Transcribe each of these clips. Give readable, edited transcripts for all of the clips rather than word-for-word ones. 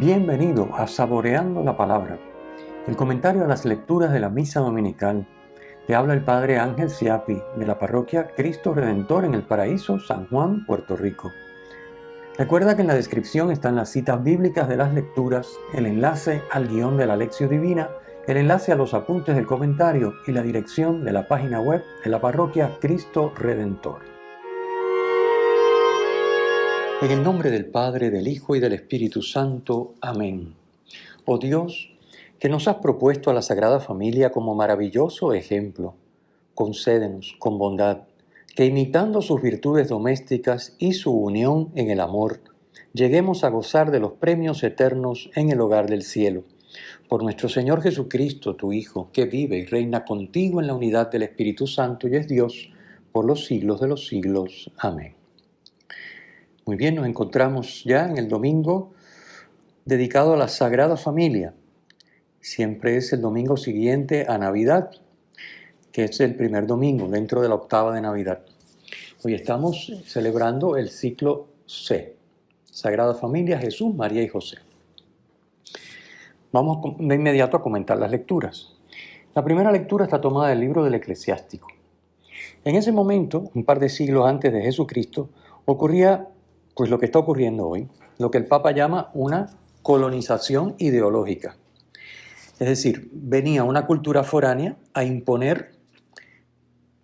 Bienvenido a Saboreando la Palabra, el comentario a las lecturas de la Misa Dominical. Te habla el Padre Ángel Siapi, de la parroquia Cristo Redentor en El Paraíso, San Juan, Puerto Rico. Recuerda que en la descripción están las citas bíblicas de las lecturas, el enlace al guión de la Lección Divina, el enlace a los apuntes del comentario y la dirección de la página web de la parroquia Cristo Redentor. En el nombre del Padre, del Hijo y del Espíritu Santo. Amén. Oh Dios, que nos has propuesto a la Sagrada Familia como maravilloso ejemplo, concédenos con bondad que imitando sus virtudes domésticas y su unión en el amor, lleguemos a gozar de los premios eternos en el hogar del cielo. Por nuestro Señor Jesucristo, tu Hijo, que vive y reina contigo en la unidad del Espíritu Santo y es Dios por los siglos de los siglos. Amén. Muy bien, nos encontramos ya en el domingo dedicado a la Sagrada Familia. Siempre es el domingo siguiente a Navidad, que es el primer domingo dentro de la octava de Navidad. Hoy estamos celebrando el ciclo C, Sagrada Familia, Jesús, María y José. Vamos de inmediato a comentar las lecturas. La primera lectura está tomada del libro del Eclesiástico. En ese momento, un par de siglos antes de Jesucristo, ocurría pues lo que está ocurriendo hoy, lo que el Papa llama una colonización ideológica. Es decir, venía una cultura foránea a imponer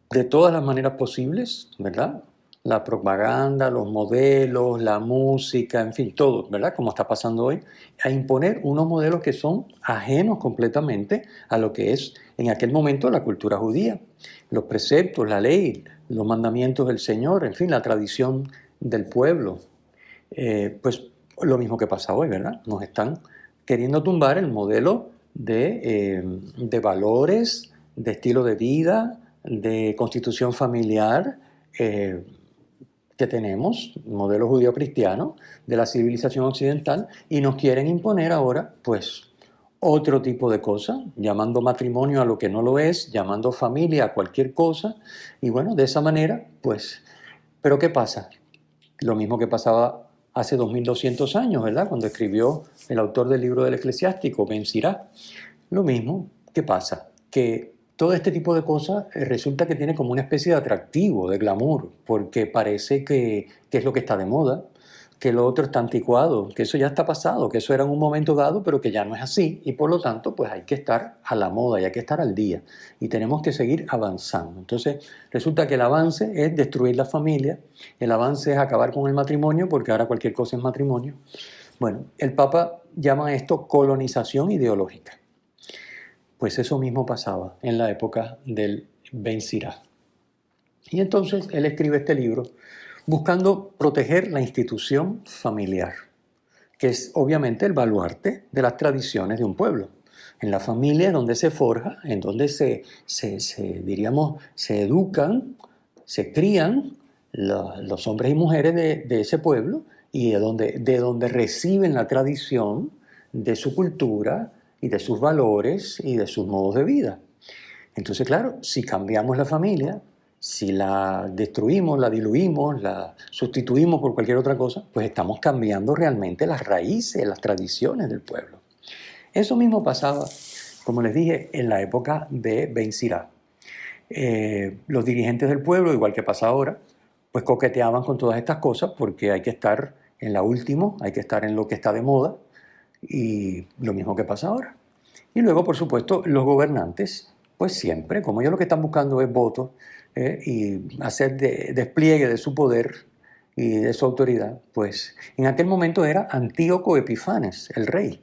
de todas las maneras posibles, ¿verdad? La propaganda, los modelos, la música, en fin, todo, ¿verdad? Como está pasando hoy, a imponer unos modelos que son ajenos completamente a lo que es en aquel momento la cultura judía. Los preceptos, la ley, los mandamientos del Señor, en fin, la tradición del pueblo. Pues lo mismo que pasa hoy, ¿verdad? Nos están queriendo tumbar el modelo de valores, de estilo de vida, de constitución familiar que tenemos, modelo judío-cristiano, de la civilización occidental, y nos quieren imponer ahora, pues, otro tipo de cosas, llamando matrimonio a lo que no lo es, llamando familia a cualquier cosa, y bueno, de esa manera, pues, ¿pero qué pasa? Lo mismo que pasaba hace 2200 años, ¿verdad? Cuando escribió el autor del libro del Eclesiástico, Ben Sirá. Lo mismo, ¿qué pasa? Que todo este tipo de cosas resulta que tiene como una especie de atractivo, de glamour, porque parece que es lo que está de moda, que lo otro está anticuado, que eso ya está pasado, que eso era en un momento dado, pero que ya no es así, y por lo tanto, pues hay que estar a la moda y hay que estar al día, y tenemos que seguir avanzando. Entonces, resulta que el avance es destruir la familia, el avance es acabar con el matrimonio, porque ahora cualquier cosa es matrimonio. Bueno, el Papa llama esto colonización ideológica. Pues eso mismo pasaba en la época del Ben Sirá. Y entonces él escribe este libro buscando proteger la institución familiar, que es obviamente el baluarte de las tradiciones de un pueblo. En la familia es donde se forja, en donde se educan, se crían los hombres y mujeres de ese pueblo y de donde reciben la tradición de su cultura y de sus valores y de sus modos de vida. Entonces, claro, si cambiamos la familia, si la destruimos, la diluimos, la sustituimos por cualquier otra cosa, pues estamos cambiando realmente las raíces, las tradiciones del pueblo. Eso mismo pasaba, como les dije, en la época de Ben Sirá. Los dirigentes del pueblo, igual que pasa ahora, pues coqueteaban con todas estas cosas porque hay que estar en la última, hay que estar en lo que está de moda, y lo mismo que pasa ahora. Y luego, por supuesto, los gobernantes, pues siempre, como ellos lo que están buscando es votos y hacer despliegue de su poder y de su autoridad, pues en aquel momento era Antíoco Epifanes, el rey,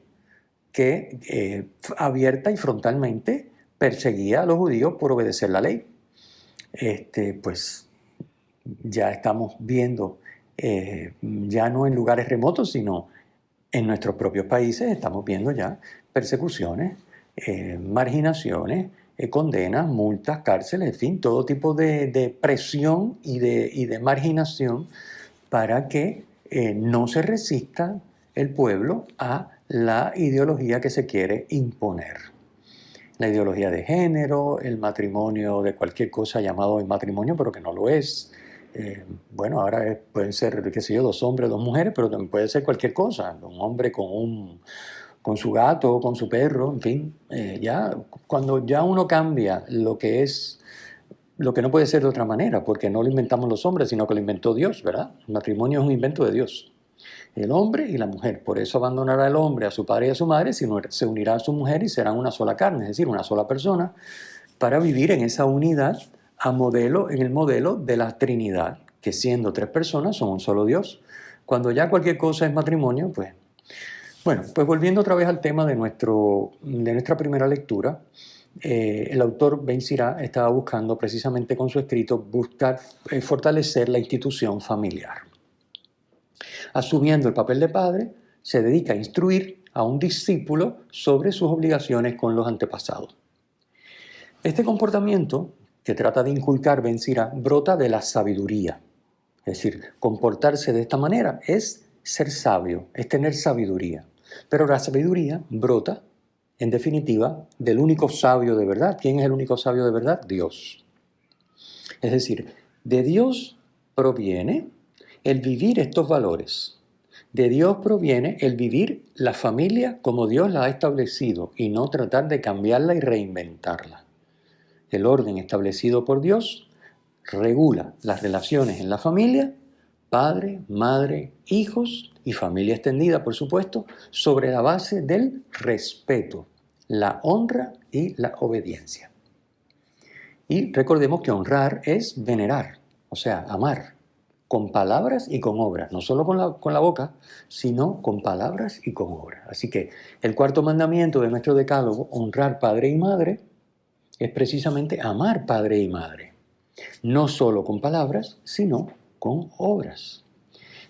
que abierta y frontalmente perseguía a los judíos por obedecer la ley. Pues ya estamos viendo, ya no en lugares remotos, sino en nuestros propios países estamos viendo ya persecuciones, marginaciones, condenas, multas, cárceles, en fin, todo tipo de presión y de marginación para que no se resista el pueblo a la ideología que se quiere imponer. La ideología de género, el matrimonio de cualquier cosa llamado el matrimonio, pero que no lo es, Bueno, ahora pueden ser, qué sé yo, 2 hombres, 2 mujeres, pero también puede ser cualquier cosa. Un hombre con su gato, con su perro, en fin. Cuando ya uno cambia lo que es, lo que no puede ser de otra manera, porque no lo inventamos los hombres, sino que lo inventó Dios, ¿verdad? El matrimonio es un invento de Dios. El hombre y la mujer. Por eso abandonará el hombre a su padre y a su madre, sino se unirá a su mujer y serán una sola carne, es decir, una sola persona, para vivir en esa unidad en el modelo de la Trinidad, que siendo 3 personas son un solo Dios. Cuando ya cualquier cosa es matrimonio, pues... Bueno, pues volviendo otra vez al tema de nuestra primera lectura, el autor Ben Sira estaba buscando precisamente con su escrito buscar fortalecer la institución familiar. Asumiendo el papel de padre, se dedica a instruir a un discípulo sobre sus obligaciones con los antepasados. Este comportamiento que trata de inculcar Ben Sira brota de la sabiduría. Es decir, comportarse de esta manera es ser sabio, es tener sabiduría. Pero la sabiduría brota, en definitiva, del único sabio de verdad. ¿Quién es el único sabio de verdad? Dios. Es decir, de Dios proviene el vivir estos valores. De Dios proviene el vivir la familia como Dios la ha establecido y no tratar de cambiarla y reinventarla. El orden establecido por Dios regula las relaciones en la familia, padre, madre, hijos y familia extendida, por supuesto, sobre la base del respeto, la honra y la obediencia. Y recordemos que honrar es venerar, o sea, amar, con palabras y con obras, no solo con la boca, sino con palabras y con obras. Así que el cuarto mandamiento de nuestro decálogo, honrar padre y madre, es precisamente amar padre y madre, no solo con palabras, sino con obras.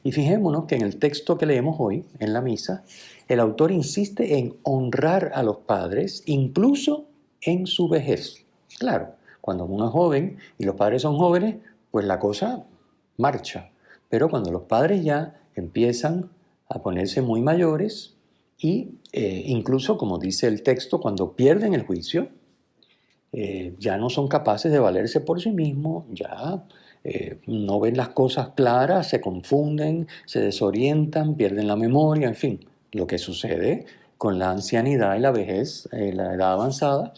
Y fijémonos que en el texto que leemos hoy, en la misa, el autor insiste en honrar a los padres, incluso en su vejez. Claro, cuando uno es joven y los padres son jóvenes, pues la cosa marcha. Pero cuando los padres ya empiezan a ponerse muy mayores y incluso, como dice el texto, cuando pierden el juicio, ya no son capaces de valerse por sí mismos, ya no ven las cosas claras, se confunden, se desorientan, pierden la memoria, en fin, lo que sucede con la ancianidad y la vejez, la edad avanzada.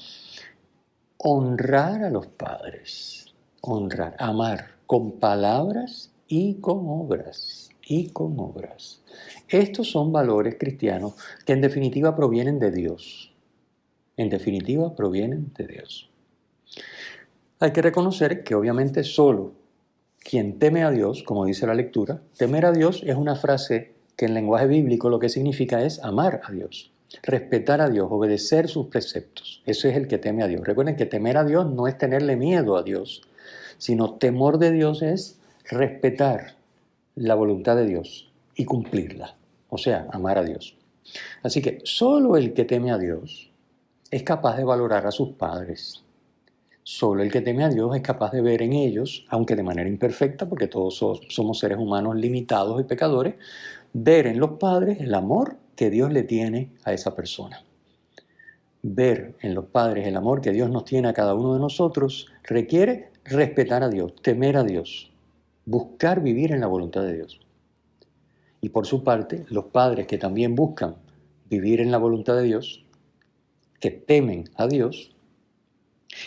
Honrar a los padres, honrar, amar, con palabras y con obras, y con obras. Estos son valores cristianos que en definitiva provienen de Dios. En definitiva, provienen de Dios. Hay que reconocer que obviamente solo quien teme a Dios, como dice la lectura, temer a Dios es una frase que en lenguaje bíblico lo que significa es amar a Dios, respetar a Dios, obedecer sus preceptos. Eso es el que teme a Dios. Recuerden que temer a Dios no es tenerle miedo a Dios, sino temor de Dios es respetar la voluntad de Dios y cumplirla, o sea, amar a Dios. Así que solo el que teme a Dios es capaz de valorar a sus padres. Solo el que teme a Dios es capaz de ver en ellos, aunque de manera imperfecta, porque todos somos seres humanos limitados y pecadores, ver en los padres el amor que Dios le tiene a esa persona. Ver en los padres el amor que Dios nos tiene a cada uno de nosotros requiere respetar a Dios, temer a Dios, buscar vivir en la voluntad de Dios. Y por su parte, los padres que también buscan vivir en la voluntad de Dios, que temen a Dios,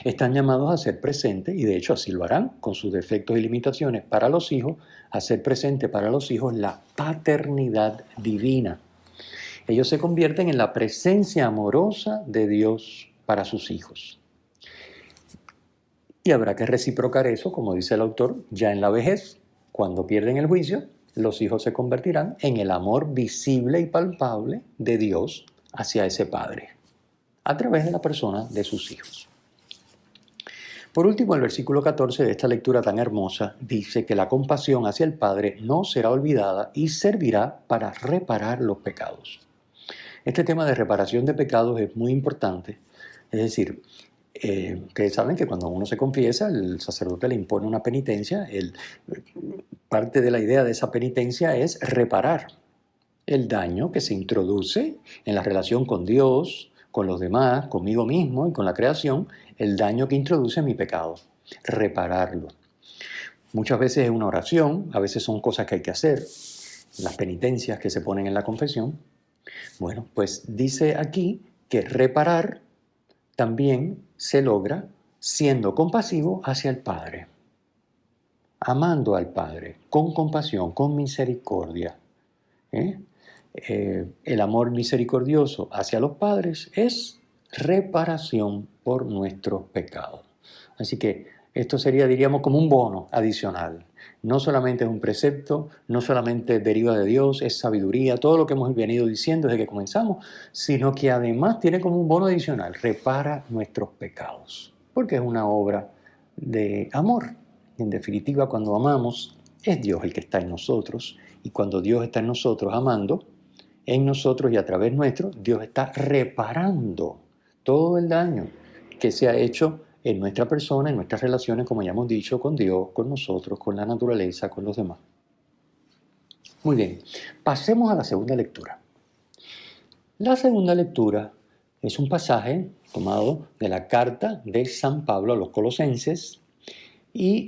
están llamados a ser presentes, y de hecho así lo harán, con sus defectos y limitaciones para los hijos, a ser presente para los hijos la paternidad divina. Ellos se convierten en la presencia amorosa de Dios para sus hijos. Y habrá que reciprocar eso, como dice el autor, ya en la vejez. Cuando pierden el juicio, los hijos se convertirán en el amor visible y palpable de Dios hacia ese padre, a través de la persona de sus hijos. Por último, el versículo 14 de esta lectura tan hermosa dice que la compasión hacia el Padre no será olvidada y servirá para reparar los pecados. Este tema de reparación de pecados es muy importante. Es decir, ustedes saben que cuando uno se confiesa, el sacerdote le impone una penitencia. Parte de la idea de esa penitencia es reparar el daño que se introduce en la relación con Dios, con los demás, conmigo mismo y con la creación, el daño que introduce mi pecado, repararlo. Muchas veces es una oración, a veces son cosas que hay que hacer, las penitencias que se ponen en la confesión. Bueno, pues dice aquí que reparar también se logra siendo compasivo hacia el Padre, amando al Padre, con compasión, con misericordia. El amor misericordioso hacia los padres es reparación por nuestros pecados. Así que esto sería, diríamos, como un bono adicional. No solamente es un precepto, no solamente deriva de Dios, es sabiduría, todo lo que hemos venido diciendo desde que comenzamos, sino que además tiene como un bono adicional, repara nuestros pecados, porque es una obra de amor. En definitiva, cuando amamos, es Dios el que está en nosotros, y cuando Dios está en nosotros amando, en nosotros y a través nuestro, Dios está reparando todo el daño que se ha hecho en nuestra persona, en nuestras relaciones, como ya hemos dicho, con Dios, con nosotros, con la naturaleza, con los demás. Muy bien, pasemos a la segunda lectura. La segunda lectura es un pasaje tomado de la carta de San Pablo a los Colosenses y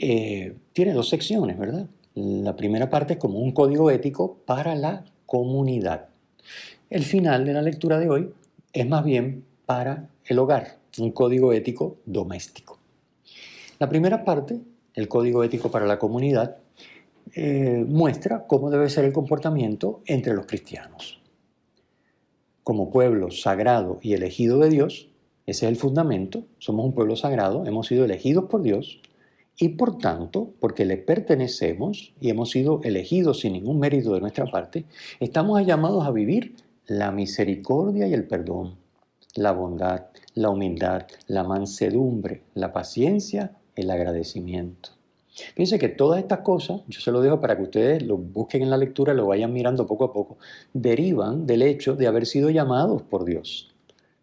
tiene dos secciones, ¿verdad? La primera parte es como un código ético para la comunidad. El final de la lectura de hoy es más bien para el hogar, un código ético doméstico. La primera parte, el código ético para la comunidad, muestra cómo debe ser el comportamiento entre los cristianos. Como pueblo sagrado y elegido de Dios, ese es el fundamento, somos un pueblo sagrado, hemos sido elegidos por Dios y por tanto, porque le pertenecemos y hemos sido elegidos sin ningún mérito de nuestra parte, estamos llamados a vivir la misericordia y el perdón, la bondad, la humildad, la mansedumbre, la paciencia, el agradecimiento. Fíjense que todas estas cosas, yo se lo dejo para que ustedes lo busquen en la lectura, lo vayan mirando poco a poco, derivan del hecho de haber sido llamados por Dios,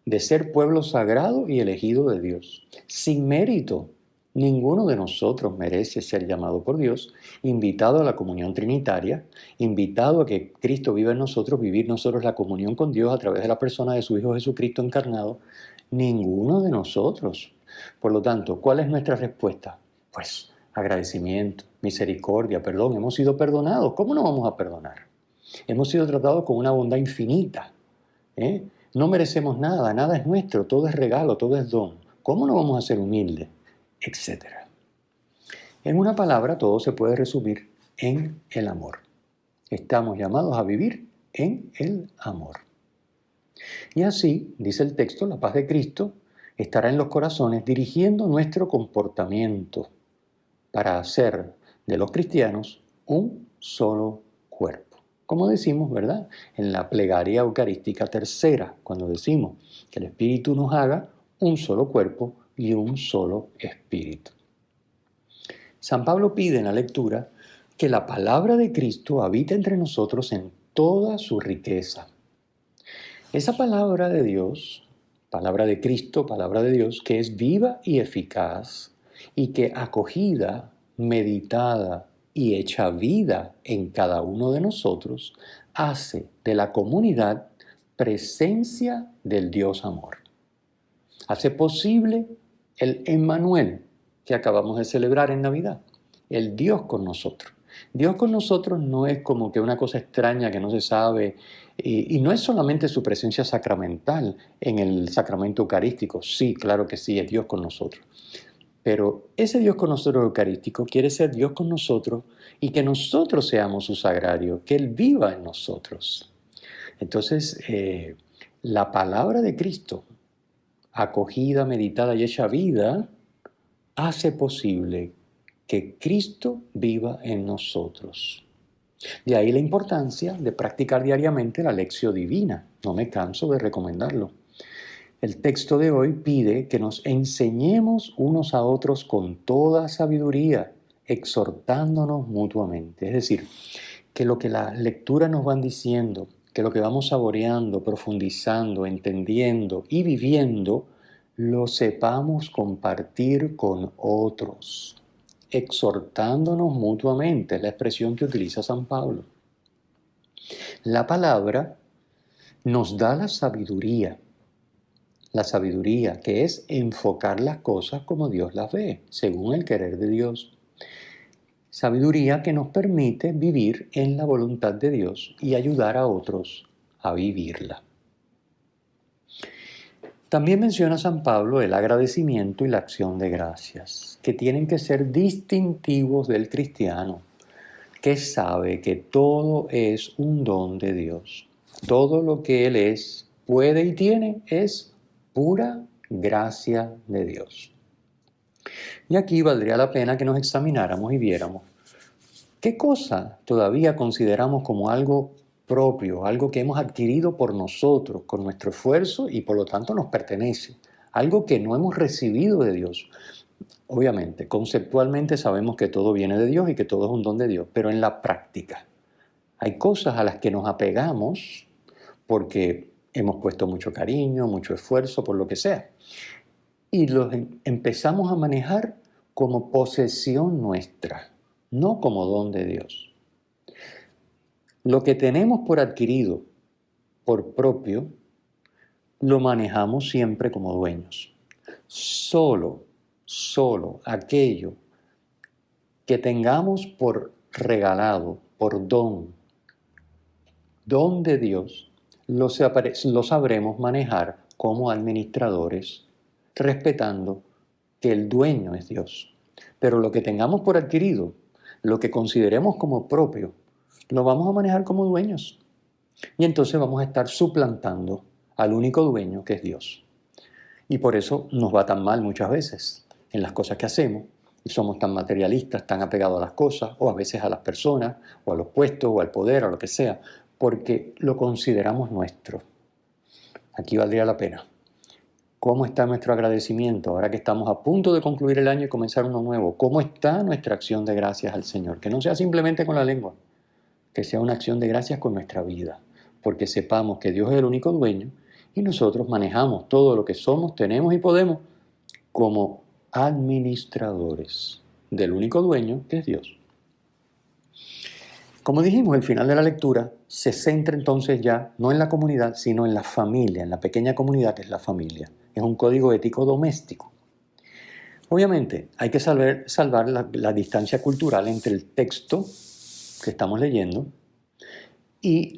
de ser pueblo sagrado y elegido de Dios, sin mérito. Ninguno de nosotros merece ser llamado por Dios, invitado a la comunión trinitaria, invitado a que Cristo viva en nosotros, vivir nosotros la comunión con Dios a través de la persona de su Hijo Jesucristo encarnado. Ninguno de nosotros. Por lo tanto, ¿cuál es nuestra respuesta? Pues agradecimiento, misericordia, perdón. Hemos sido perdonados. ¿Cómo no vamos a perdonar? Hemos sido tratados con una bondad infinita. No merecemos nada, nada es nuestro, todo es regalo, todo es don. ¿Cómo no vamos a ser humildes? Etcétera. En una palabra, todo se puede resumir en el amor. Estamos llamados a vivir en el amor. Y así, dice el texto, la paz de Cristo estará en los corazones dirigiendo nuestro comportamiento para hacer de los cristianos un solo cuerpo. Como decimos, ¿verdad? En la plegaria eucarística tercera, cuando decimos que el Espíritu nos haga un solo cuerpo y un solo espíritu. San Pablo pide en la lectura que la palabra de Cristo habite entre nosotros en toda su riqueza. Esa palabra de Dios, palabra de Cristo, palabra de Dios, que es viva y eficaz y que acogida, meditada y hecha vida en cada uno de nosotros, hace de la comunidad presencia del Dios amor. Hace posible el Emmanuel que acabamos de celebrar en Navidad, el Dios con nosotros. Dios con nosotros no es como que una cosa extraña que no se sabe, y no es solamente su presencia sacramental en el sacramento eucarístico. Sí, claro que sí, es Dios con nosotros. Pero ese Dios con nosotros eucarístico quiere ser Dios con nosotros y que nosotros seamos su sagrario, que Él viva en nosotros. Entonces, la palabra de Cristo, acogida, meditada y hecha vida, hace posible que Cristo viva en nosotros. De ahí la importancia de practicar diariamente la lección divina. No me canso de recomendarlo. El texto de hoy pide que nos enseñemos unos a otros con toda sabiduría, exhortándonos mutuamente. Es decir, que lo que las lecturas nos van diciendo, que lo que vamos saboreando, profundizando, entendiendo y viviendo, lo sepamos compartir con otros, exhortándonos mutuamente, es la expresión que utiliza San Pablo. La palabra nos da la sabiduría que es enfocar las cosas como Dios las ve, según el querer de Dios. Sabiduría que nos permite vivir en la voluntad de Dios y ayudar a otros a vivirla. También menciona San Pablo el agradecimiento y la acción de gracias, que tienen que ser distintivos del cristiano, que sabe que todo es un don de Dios. Todo lo que Él es, puede y tiene es pura gracia de Dios. Y aquí valdría la pena que nos examináramos y viéramos qué cosa todavía consideramos como algo propio, algo que hemos adquirido por nosotros, con nuestro esfuerzo y por lo tanto nos pertenece, algo que no hemos recibido de Dios. Obviamente, conceptualmente sabemos que todo viene de Dios y que todo es un don de Dios, pero en la práctica hay cosas a las que nos apegamos porque hemos puesto mucho cariño, mucho esfuerzo, por lo que sea, y los empezamos a manejar como posesión nuestra, no como don de Dios. Lo que tenemos por adquirido, por propio, lo manejamos siempre como dueños. Solo aquello que tengamos por regalado, por don de Dios, lo sabremos manejar como administradores, respetando que el dueño es Dios. Pero lo que tengamos por adquirido, lo que consideremos como propio, lo vamos a manejar como dueños. Y entonces vamos a estar suplantando al único dueño que es Dios. Y por eso nos va tan mal muchas veces en las cosas que hacemos. Y somos tan materialistas, tan apegados a las cosas, o a veces a las personas, o a los puestos, o al poder, o lo que sea, porque lo consideramos nuestro. Aquí valdría la pena. ¿Cómo está nuestro agradecimiento ahora que estamos a punto de concluir el año y comenzar uno nuevo? ¿Cómo está nuestra acción de gracias al Señor? Que no sea simplemente con la lengua, que sea una acción de gracias con nuestra vida, porque sepamos que Dios es el único dueño y nosotros manejamos todo lo que somos, tenemos y podemos como administradores del único dueño que es Dios. Como dijimos, el final de la lectura se centra entonces ya no en la comunidad, sino en la familia, en la pequeña comunidad que es la familia. Es un código ético doméstico. Obviamente, hay que salvar la distancia cultural entre el texto que estamos leyendo y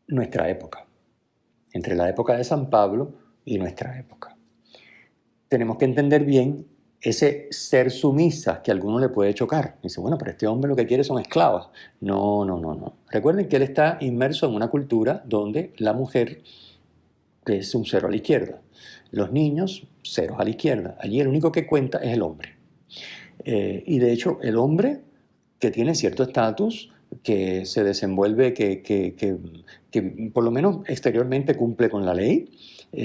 nuestra época, entre la época de San Pablo y nuestra época. Tenemos que entender bien ese ser sumisa que a alguno le puede chocar. Dice, bueno, pero este hombre lo que quiere son esclavas. No. Recuerden que él está inmerso en una cultura donde la mujer es un cero a la izquierda. Los niños, ceros a la izquierda. Allí el único que cuenta es el hombre. Y de hecho, el hombre que tiene cierto estatus, que se desenvuelve, que por lo menos exteriormente cumple con la ley,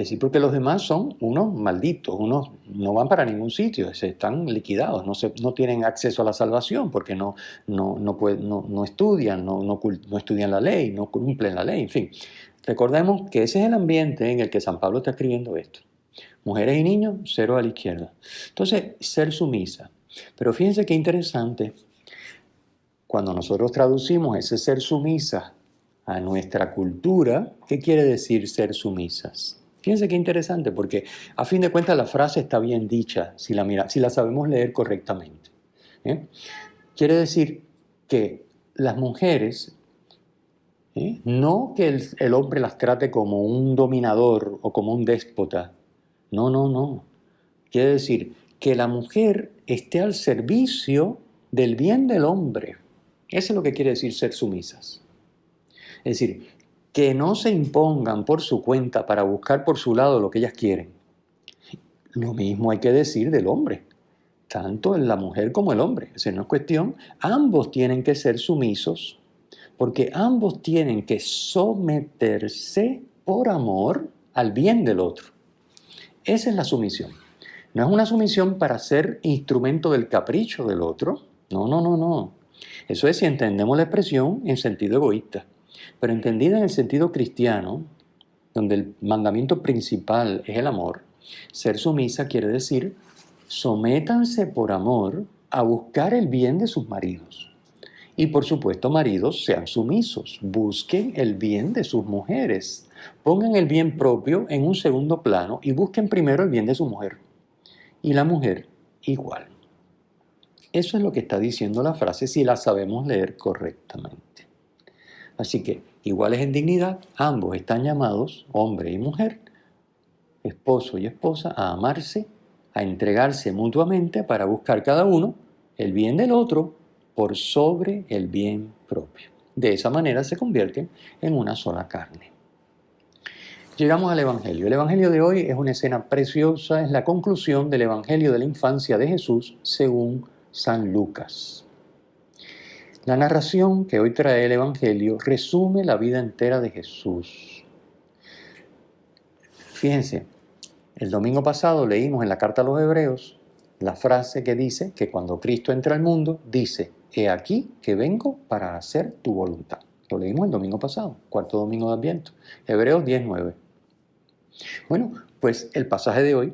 sí, porque los demás son unos malditos, unos no van para ningún sitio, se están liquidados, no tienen acceso a la salvación porque no estudian, no estudian la ley, no cumplen la ley, en fin. Recordemos que ese es el ambiente en el que San Pablo está escribiendo esto. Mujeres y niños, cero a la izquierda. Entonces, ser sumisa. Pero fíjense qué interesante, cuando nosotros traducimos ese ser sumisa a nuestra cultura, ¿qué quiere decir ser sumisas? Fíjense qué interesante, porque a fin de cuentas la frase está bien dicha si la sabemos leer correctamente. Quiere decir que las mujeres, no que el hombre las trate como un dominador o como un déspota, no. Quiere decir que la mujer esté al servicio del bien del hombre. Eso es lo que quiere decir ser sumisas. Es decir, que no se impongan por su cuenta para buscar por su lado lo que ellas quieren. Lo mismo hay que decir del hombre, tanto en la mujer como el hombre. Esa no es cuestión. Ambos tienen que ser sumisos porque ambos tienen que someterse por amor al bien del otro. Esa es la sumisión. No es una sumisión para ser instrumento del capricho del otro. No. Eso es si entendemos la expresión en sentido egoísta. Pero entendida en el sentido cristiano, donde el mandamiento principal es el amor, ser sumisa quiere decir sométanse por amor a buscar el bien de sus maridos. Y por supuesto, maridos, sean sumisos, busquen el bien de sus mujeres, pongan el bien propio en un segundo plano y busquen primero el bien de su mujer. Y la mujer igual. Eso es lo que está diciendo la frase si la sabemos leer correctamente. Así que, iguales en dignidad, ambos están llamados, hombre y mujer, esposo y esposa, a amarse, a entregarse mutuamente para buscar cada uno el bien del otro por sobre el bien propio. De esa manera se convierten en una sola carne. Llegamos al Evangelio. El Evangelio de hoy es una escena preciosa, es la conclusión del Evangelio de la infancia de Jesús según San Lucas. La narración que hoy trae el Evangelio resume la vida entera de Jesús. Fíjense, el domingo pasado leímos en la carta a los Hebreos la frase que dice que cuando Cristo entra al mundo, dice, he aquí que vengo para hacer tu voluntad. Lo leímos el domingo pasado, cuarto domingo de Adviento, Hebreos 10:9. Bueno, pues el pasaje de hoy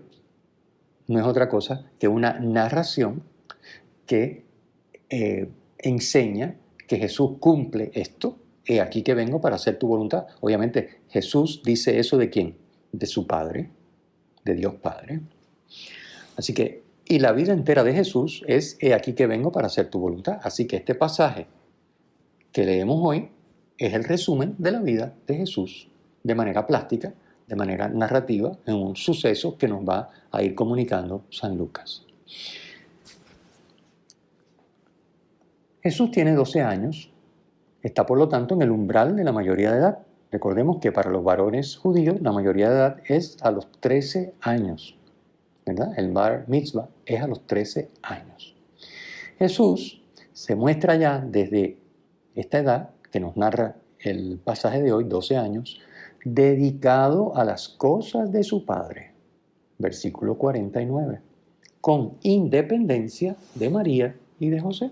no es otra cosa que una narración que enseña que Jesús cumple esto. He aquí que vengo para hacer tu voluntad. Obviamente Jesús dice eso ¿de quién? De su Padre, de Dios Padre. Así que, y la vida entera de Jesús es he aquí que vengo para hacer tu voluntad. Así que este pasaje que leemos hoy es el resumen de la vida de Jesús de manera plástica, de manera narrativa, en un suceso que nos va a ir comunicando San Lucas. Jesús tiene 12 años, está por lo tanto en el umbral de la mayoría de edad. Recordemos que para los varones judíos la mayoría de edad es a los 13 años, ¿verdad? El bar mitzvah es a los 13 años. Jesús se muestra ya desde esta edad que nos narra el pasaje de hoy, 12 años, dedicado a las cosas de su Padre, versículo 49, con independencia de María y de José.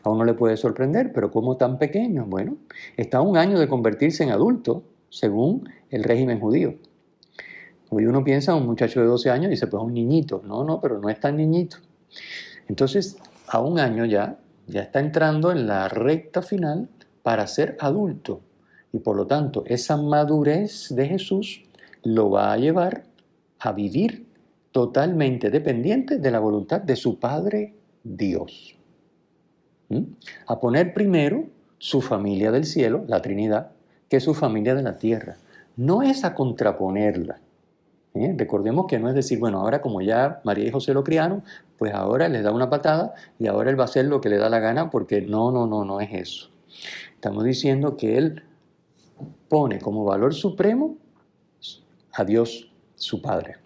A uno le puede sorprender, pero ¿cómo tan pequeño? Bueno, está a un año de convertirse en adulto, según el régimen judío. Hoy uno piensa en un muchacho de 12 años y dice, pues un niñito. No, pero no es tan niñito. Entonces, a un año ya está entrando en la recta final para ser adulto. Y por lo tanto, esa madurez de Jesús lo va a llevar a vivir totalmente dependiente de la voluntad de su Padre Dios. A poner primero su familia del cielo, la Trinidad, que su familia de la tierra. No es a contraponerla. Recordemos que no es decir, bueno, ahora como ya María y José lo criaron, pues ahora les da una patada y ahora él va a hacer lo que le da la gana, porque no es eso. Estamos diciendo que él pone como valor supremo a Dios, su Padre.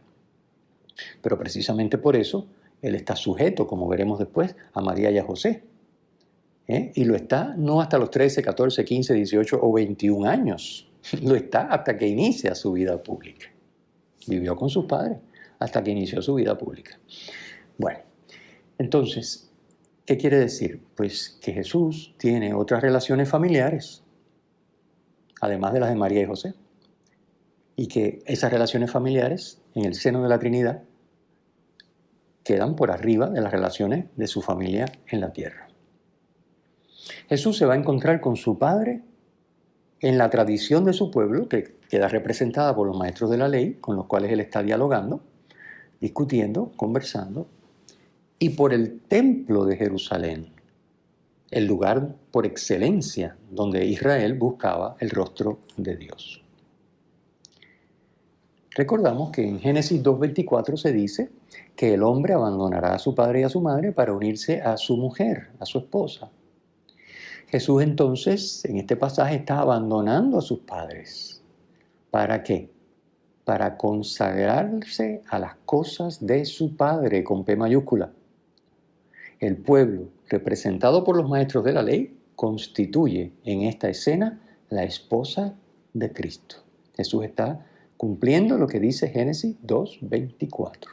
Pero precisamente por eso él está sujeto, como veremos después, a María y a José. Y lo está no hasta los 13, 14, 15, 18 o 21 años. Lo está hasta que inicia su vida pública. Vivió con sus padres hasta que inició su vida pública. Bueno, entonces, ¿qué quiere decir? Pues que Jesús tiene otras relaciones familiares, además de las de María y José. Y que esas relaciones familiares, en el seno de la Trinidad, quedan por arriba de las relaciones de su familia en la tierra. Jesús se va a encontrar con su Padre en la tradición de su pueblo, que queda representada por los maestros de la ley, con los cuales él está dialogando, discutiendo, conversando, y por el templo de Jerusalén, el lugar por excelencia donde Israel buscaba el rostro de Dios. Recordamos que en Génesis 2:24 se dice que el hombre abandonará a su padre y a su madre para unirse a su mujer, a su esposa. Jesús entonces, en este pasaje, está abandonando a sus padres. ¿Para qué? Para consagrarse a las cosas de su Padre, con P mayúscula. El pueblo, representado por los maestros de la ley, constituye en esta escena la esposa de Cristo. Jesús está cumpliendo lo que dice Génesis 2:24.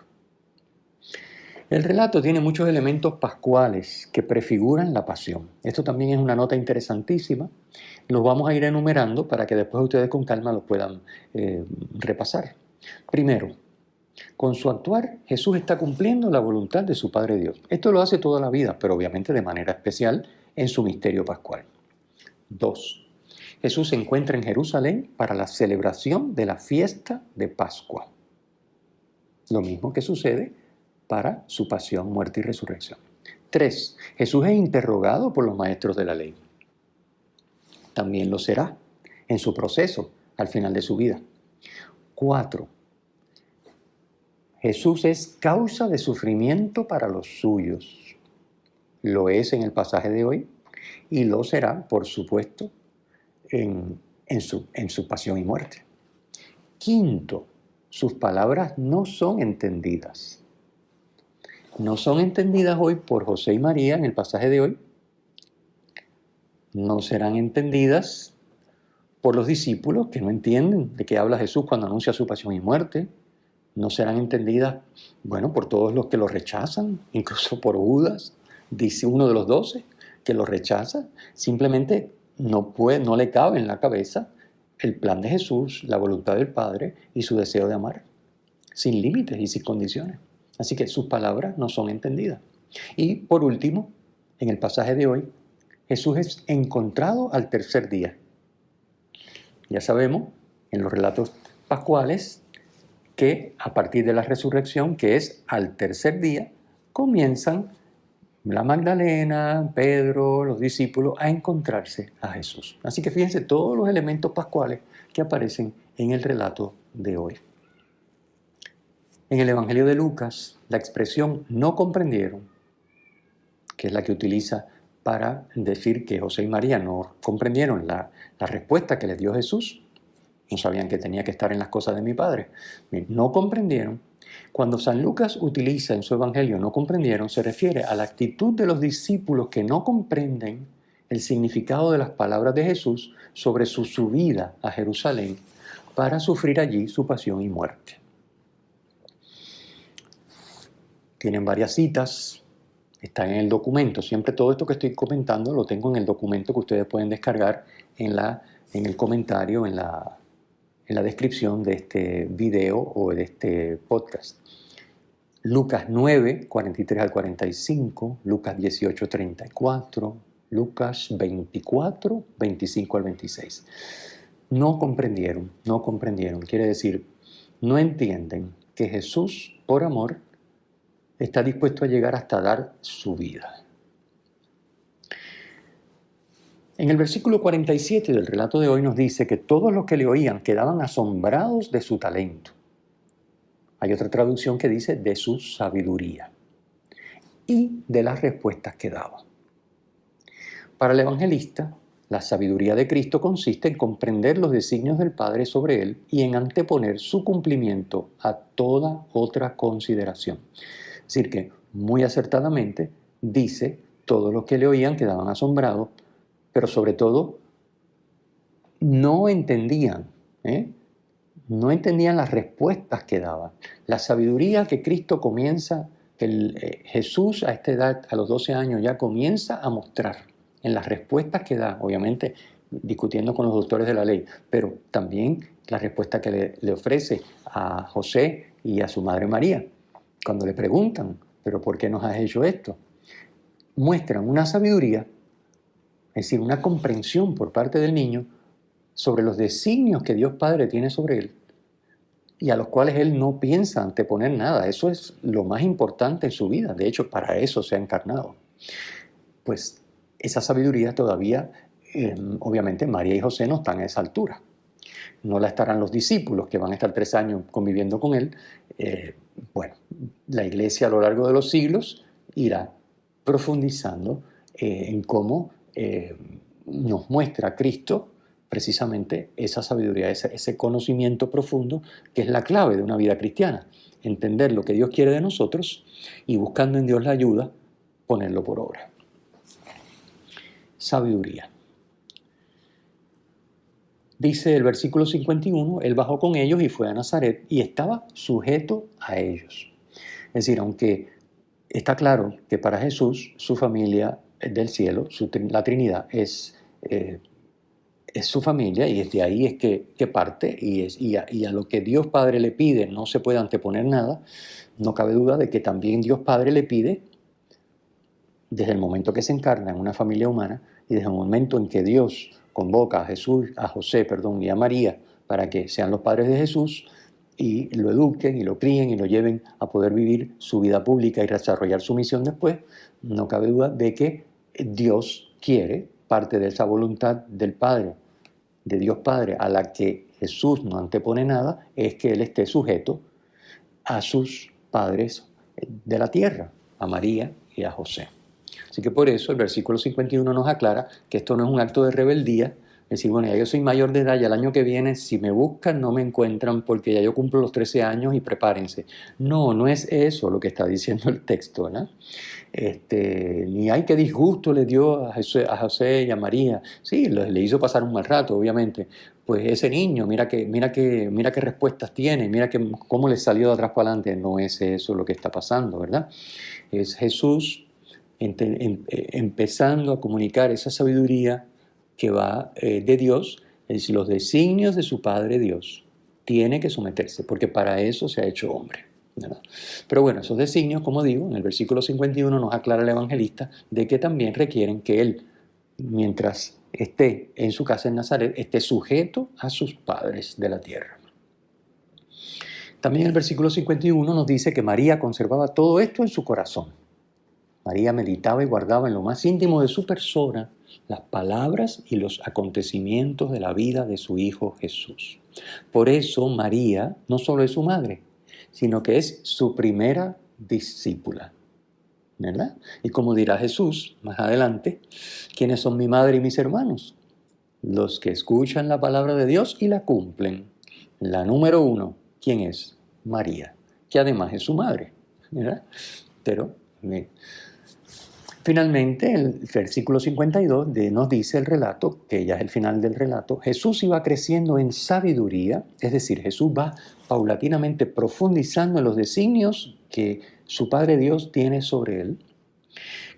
El relato tiene muchos elementos pascuales que prefiguran la pasión. Esto también es una nota interesantísima. Los vamos a ir enumerando para que después ustedes con calma los puedan repasar. Primero, con su actuar, Jesús está cumpliendo la voluntad de su Padre Dios. Esto lo hace toda la vida, pero obviamente de manera especial en su misterio pascual. 2. Jesús se encuentra en Jerusalén para la celebración de la fiesta de Pascua. Lo mismo que sucede para su pasión, muerte y resurrección. 3. Jesús es interrogado por los maestros de la ley. También lo será en su proceso al final de su vida. 4. Jesús es causa de sufrimiento para los suyos. Lo es en el pasaje de hoy y lo será, por supuesto, en su pasión y muerte. 5. Sus palabras no son entendidas. No son entendidas hoy por José y María en el pasaje de hoy. No serán entendidas por los discípulos que no entienden de qué habla Jesús cuando anuncia su pasión y muerte. No serán entendidas, por todos los que lo rechazan, incluso por Judas, dice uno de los 12, que lo rechaza. Simplemente no le cabe en la cabeza el plan de Jesús, la voluntad del Padre y su deseo de amar, sin límites y sin condiciones. Así que sus palabras no son entendidas. Y por último, en el pasaje de hoy, Jesús es encontrado al tercer día. Ya sabemos, en los relatos pascuales, que a partir de la resurrección, que es al tercer día, comienzan la Magdalena, Pedro, los discípulos a encontrarse a Jesús. Así que fíjense todos los elementos pascuales que aparecen en el relato de hoy. En el Evangelio de Lucas, la expresión no comprendieron, que es la que utiliza para decir que José y María no comprendieron la respuesta que les dio Jesús. No sabían que tenía que estar en las cosas de mi Padre. No comprendieron. Cuando San Lucas utiliza en su Evangelio no comprendieron, se refiere a la actitud de los discípulos que no comprenden el significado de las palabras de Jesús sobre su subida a Jerusalén para sufrir allí su pasión y muerte. Tienen varias citas, está en el documento. Siempre todo esto que estoy comentando lo tengo en el documento que ustedes pueden descargar en el comentario, en la descripción de este video o de este podcast. Lucas 9, 43 al 45, Lucas 18, 34, Lucas 24, 25 al 26. No comprendieron. Quiere decir, no entienden que Jesús, por amor, está dispuesto a llegar hasta dar su vida. En el versículo 47 del relato de hoy nos dice que todos los que le oían quedaban asombrados de su talento. Hay otra traducción que dice de su sabiduría y de las respuestas que daba. Para el evangelista, la sabiduría de Cristo consiste en comprender los designios del Padre sobre él y en anteponer su cumplimiento a toda otra consideración. Es decir, que muy acertadamente dice, todos los que le oían quedaban asombrados, pero sobre todo no entendían las respuestas que daba. La sabiduría que Cristo comienza, que Jesús a esta edad, a los 12 años, ya comienza a mostrar en las respuestas que da, obviamente discutiendo con los doctores de la ley, pero también la respuesta que le ofrece a José y a su madre María. Cuando le preguntan, ¿pero por qué nos has hecho esto? Muestran una sabiduría, es decir, una comprensión por parte del niño sobre los designios que Dios Padre tiene sobre él y a los cuales él no piensa anteponer nada. Eso es lo más importante en su vida. De hecho, para eso se ha encarnado. Pues esa sabiduría todavía, obviamente, María y José no están a esa altura. No la estarán los discípulos que van a estar 3 años conviviendo con él. La iglesia a lo largo de los siglos irá profundizando en cómo nos muestra Cristo precisamente esa sabiduría, ese conocimiento profundo que es la clave de una vida cristiana. Entender lo que Dios quiere de nosotros y buscando en Dios la ayuda, ponerlo por obra. Sabiduría. Dice el versículo 51, él bajó con ellos y fue a Nazaret y estaba sujeto a ellos. Es decir, aunque está claro que para Jesús su familia del cielo, la Trinidad es su familia y desde ahí es que parte y a lo que Dios Padre le pide no se puede anteponer nada. No cabe duda de que también Dios Padre le pide, desde el momento que se encarna en una familia humana y desde el momento en que Dios convoca a José y a María para que sean los padres de Jesús, y lo eduquen y lo críen y lo lleven a poder vivir su vida pública y desarrollar su misión después, no cabe duda de que Dios quiere, parte de esa voluntad del Padre, de Dios Padre, a la que Jesús no antepone nada, es que Él esté sujeto a sus padres de la tierra, a María y a José. Así que por eso el versículo 51 nos aclara que esto no es un acto de rebeldía, es decir, bueno, ya yo soy mayor de edad y el año que viene si me buscan no me encuentran porque ya yo cumplo los 13 años y prepárense. No, no es eso lo que está diciendo el texto, ¿no? Ni hay que disgusto le dio a José y a María. Sí, le hizo pasar un mal rato, obviamente. Pues ese niño, mira qué respuestas tiene, cómo le salió de atrás para adelante. No es eso lo que está pasando, ¿verdad? Es Jesús empezando a comunicar esa sabiduría que va de Dios, es decir, los designios de su Padre Dios. Tiene que someterse, porque para eso se ha hecho hombre, ¿verdad? Pero bueno, esos designios, como digo, en el versículo 51 nos aclara el evangelista de que también requieren que él, mientras esté en su casa en Nazaret, esté sujeto a sus padres de la tierra. También el versículo 51 nos dice que María conservaba todo esto en su corazón. María meditaba y guardaba en lo más íntimo de su persona las palabras y los acontecimientos de la vida de su Hijo Jesús. Por eso María no solo es su madre, sino que es su primera discípula, ¿verdad? Y como dirá Jesús más adelante, ¿quiénes son mi madre y mis hermanos? Los que escuchan la palabra de Dios y la cumplen. La número 1, ¿quién es? María, que además es su madre, ¿verdad? Pero finalmente, el versículo 52 nos dice el relato, que ya es el final del relato, Jesús iba creciendo en sabiduría, es decir, Jesús va paulatinamente profundizando en los designios que su Padre Dios tiene sobre él.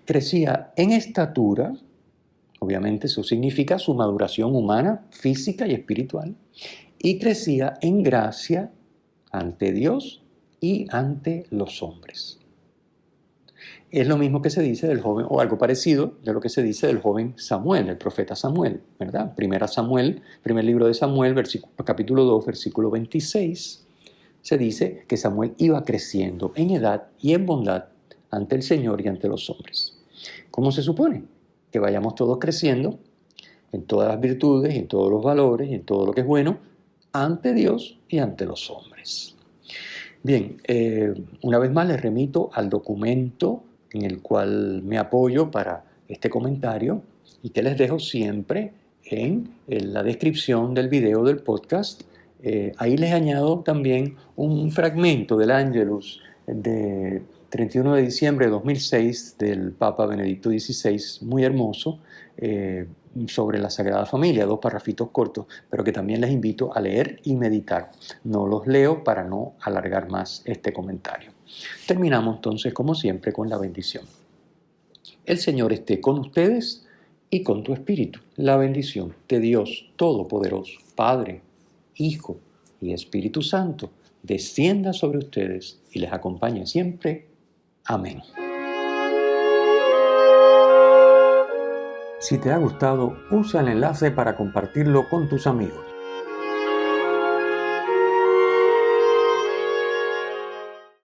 Crecía en estatura, obviamente eso significa su maduración humana, física y espiritual, y crecía en gracia ante Dios y ante los hombres. Es lo mismo que se dice del joven, o algo parecido de lo que se dice del joven Samuel, el profeta Samuel, ¿verdad? Primer libro de Samuel, capítulo 2, versículo 26, se dice que Samuel iba creciendo en edad y en bondad ante el Señor y ante los hombres. ¿Cómo se supone? Que vayamos todos creciendo en todas las virtudes, en todos los valores, en todo lo que es bueno, ante Dios y ante los hombres. Bien, una vez más les remito al documento en el cual me apoyo para este comentario y que les dejo siempre en la descripción del video del podcast. Ahí les añado también un fragmento del Ángelus de 31 de diciembre de 2006 del Papa Benedicto XVI, muy hermoso, sobre la Sagrada Familia, 2 parrafitos cortos, pero que también les invito a leer y meditar. No los leo para no alargar más este comentario. Terminamos entonces, como siempre, con la bendición. El Señor esté con ustedes y con tu espíritu. La bendición de Dios Todopoderoso, Padre, Hijo y Espíritu Santo, descienda sobre ustedes y les acompañe siempre. Amén. Si te ha gustado, usa el enlace para compartirlo con tus amigos.